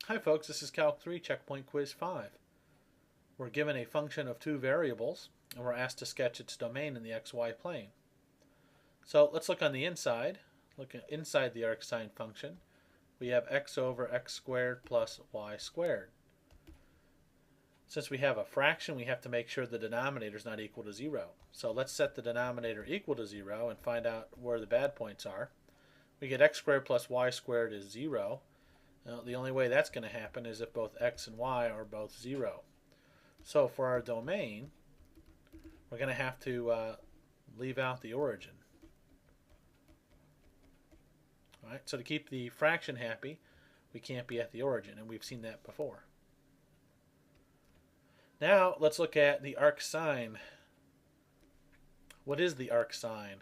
Hi folks, this is Calc 3 Checkpoint Quiz 5. We're given a function of two variables and we're asked to sketch its domain in the xy plane. So let's look on the inside. Look inside the arcsine function. We have x over x squared plus y squared. Since we have a fraction, we have to make sure the denominator is not equal to 0. So let's set the denominator equal to 0 and find out where the bad points are. We get x squared plus y squared is 0. Now, the only way that's going to happen is if both x and y are both 0. So for our domain, we're going to have to leave out the origin. All right, so to keep the fraction happy, we can't be at the origin, and we've seen that before. Now let's look at the arcsine. What is the arcsine?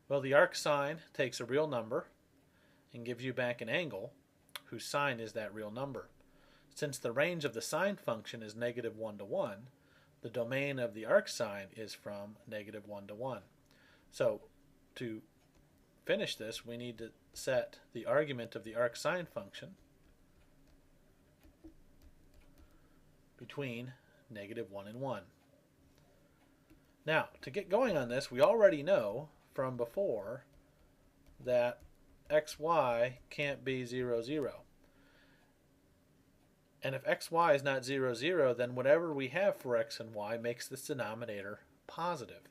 Well, the arcsine takes a real number and gives you back an angle whose sine is that real number. Since the range of the sine function is negative 1 to 1, the domain of the arcsine is from negative 1 to 1. So to finish this, we need to set the argument of the arcsine function between negative 1 and 1. Now, to get going on this, we already know from before that xy can't be 0, 0. And if xy is not 0, 0, then whatever we have for x and y makes this denominator positive.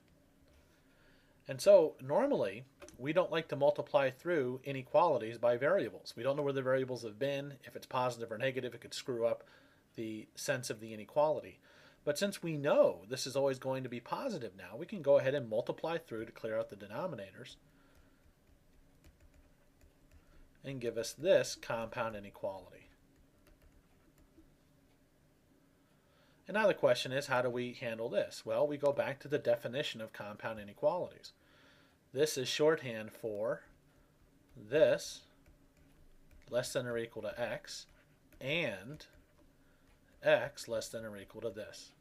And so normally we don't like to multiply through inequalities by variables. We don't know where the variables have been. If it's positive or negative, it could screw up the sense of the inequality. But since we know this is always going to be positive now, we can go ahead and multiply through to clear out the denominators and give us this compound inequality. And now the question is, how do we handle this? Well, we go back to the definition of compound inequalities. This is shorthand for this less than or equal to x and x less than or equal to this.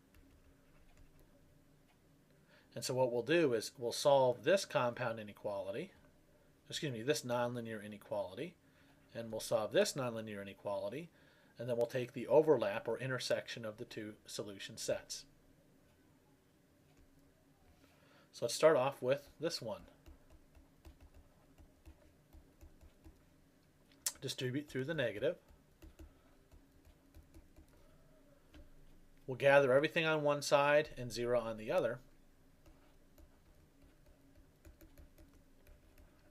And so what we'll do is we'll solve this compound inequality, this nonlinear inequality, and we'll solve this nonlinear inequality, and then we'll take the overlap or intersection of the two solution sets. So let's start off with this one. Distribute through the negative. We'll gather everything on one side and 0 on the other,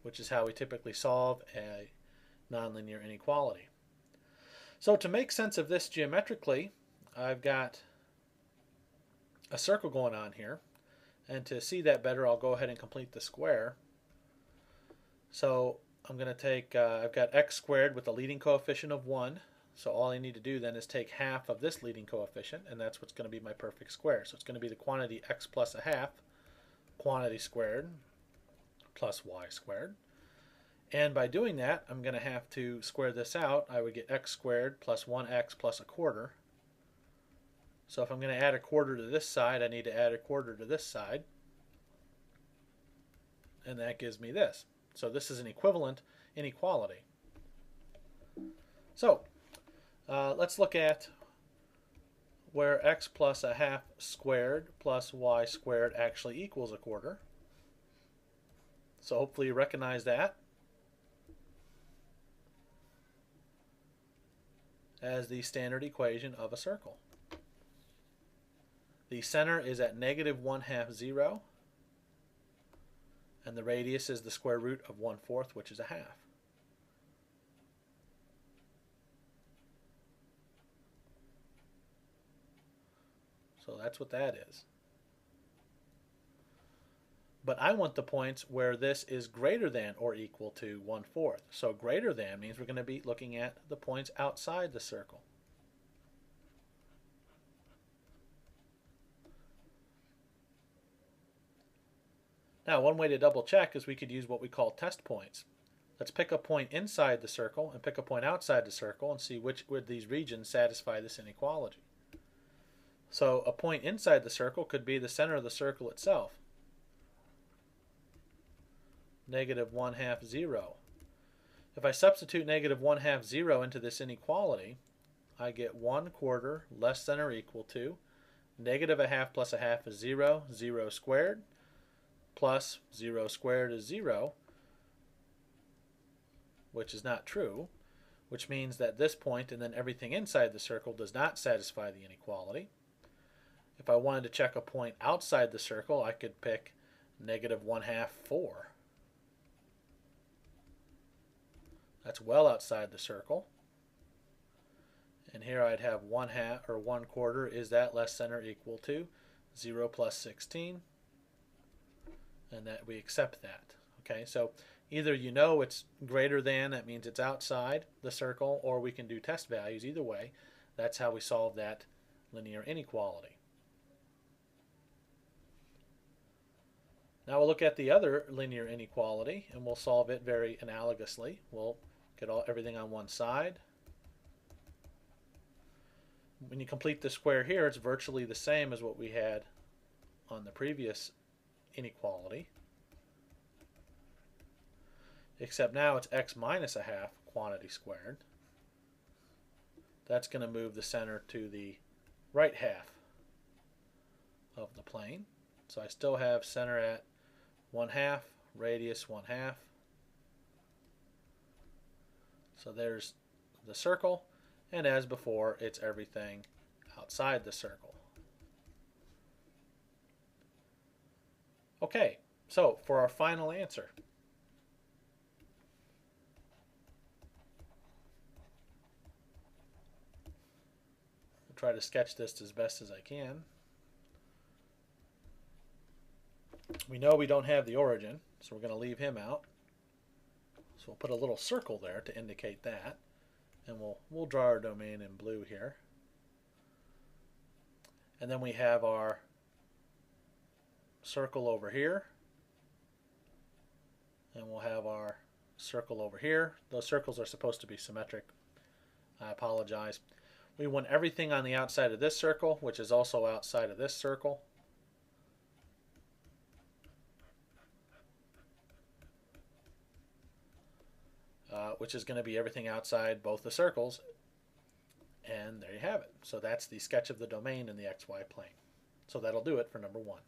which is how we typically solve a nonlinear inequality. So to make sense of this geometrically, I've got a circle going on here, and to see that better, I'll go ahead and complete the square. So I'm going to take, I've got x squared with a leading coefficient of 1, so all I need to do then is take half of this leading coefficient, and that's what's going to be my perfect square. So it's going to be the quantity x plus a half, quantity squared, plus y squared. And by doing that, I'm going to have to square this out. I would get x squared plus 1x plus a quarter. So if I'm going to add a quarter to this side, I need to add a quarter to this side. And that gives me this. So this is an equivalent inequality. So let's look at where x plus a half squared plus y squared actually equals a quarter. So hopefully you recognize that as the standard equation of a circle. The center is at negative 1/2, 0, and the radius is the square root of 1/4, which is a half. So that's what that is. But I want the points where this is greater than or equal to 1/4. So greater than means we're going to be looking at the points outside the circle. Now, one way to double check is we could use what we call test points. Let's pick a point inside the circle and pick a point outside the circle and see which of these regions satisfy this inequality. So a point inside the circle could be the center of the circle itself. negative 1/2, 0. If I substitute negative 1/2 0 into this inequality, I get 1/4 less than or equal to negative 1/2 plus 1/2 is 0, 0 squared, plus 0 squared is 0, which is not true, which means that this point and then everything inside the circle does not satisfy the inequality. If I wanted to check a point outside the circle, I could pick negative 1/2 4. That's well outside the circle. And here I'd have 1/2 or 1/4. Is that less than or equal to 0 plus 16? And that we accept that. Okay, so either you know it's greater than, that means it's outside the circle, or we can do test values. Either way, that's how we solve that linear inequality. Now we'll look at the other linear inequality, and we'll solve it very analogously. We'll get everything on one side. When you complete the square here, it's virtually the same as what we had on the previous inequality, except now it's x minus 1/2 quantity squared. That's going to move the center to the right half of the plane. So I still have center at 1/2, radius 1/2. So there's the circle, and as before, it's everything outside the circle. Okay, so for our final answer, I'll try to sketch this as best as I can. We know we don't have the origin, so we're going to leave him out. So we'll put a little circle there to indicate that, and we'll draw our domain in blue here. And then we have our circle over here, and we'll have our circle over here. Those circles are supposed to be symmetric. I apologize. We want everything on the outside of this circle, which is also outside of this circle. Which is going to be everything outside both the circles. And there you have it. So that's the sketch of the domain in the xy plane. So that'll do it for number 1.